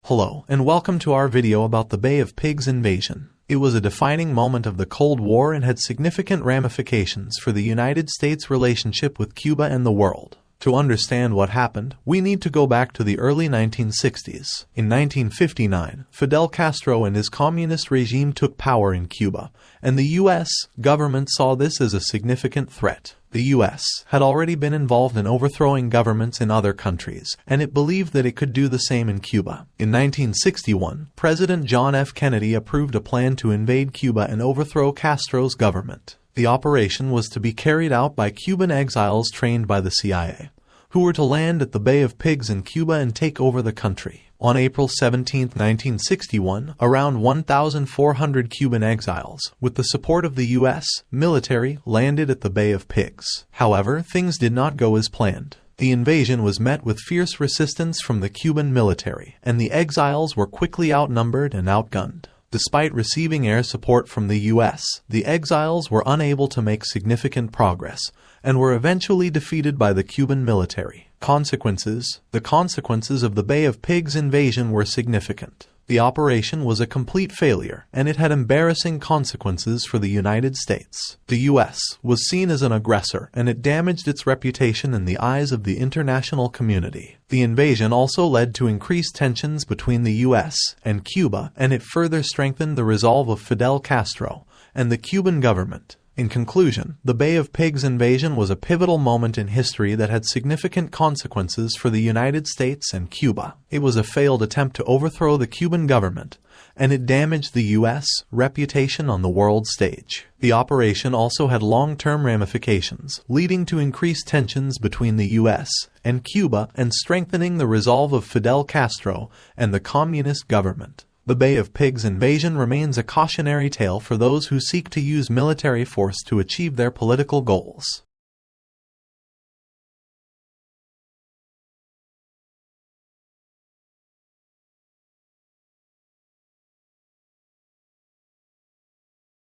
Hello, and welcome to our video about the Bay of Pigs invasion. It was a defining moment of the Cold War and had significant ramifications for the United States' relationship with Cuba and the world. To understand what happened, we need to go back to the early 1960s. In 1959, Fidel Castro and his communist regime took power in Cuba, and the U.S. government saw this as a significant threat. The U.S. had already been involved in overthrowing governments in other countries, and it believed that it could do the same in Cuba. In 1961, President John F. Kennedy approved a plan to invade Cuba and overthrow Castro's government. The operation was to be carried out by Cuban exiles trained by the CIA, who were to land at the Bay of Pigs in Cuba and take over the country. On April 17, 1961, around 1,400 Cuban exiles, with the support of the U.S. military, landed at the Bay of Pigs. However, things did not go as planned. The invasion was met with fierce resistance from the Cuban military, and the exiles were quickly outnumbered and outgunned. Despite receiving air support from the U.S., the exiles were unable to make significant progress and were eventually defeated by the Cuban military. The consequences of the Bay of Pigs invasion were significant. The operation was a complete failure, and it had embarrassing consequences for the United States. The U.S. was seen as an aggressor, and it damaged its reputation in the eyes of the international community. The invasion also led to increased tensions between the U.S. and Cuba, and it further strengthened the resolve of Fidel Castro and the Cuban government. In conclusion, the Bay of Pigs invasion was a pivotal moment in history that had significant consequences for the United States and Cuba. It was a failed attempt to overthrow the Cuban government, and it damaged the U.S. reputation on the world stage. The operation also had long-term ramifications, leading to increased tensions between the U.S. and Cuba and strengthening the resolve of Fidel Castro and the communist government. The Bay of Pigs invasion remains a cautionary tale for those who seek to use military force to achieve their political goals.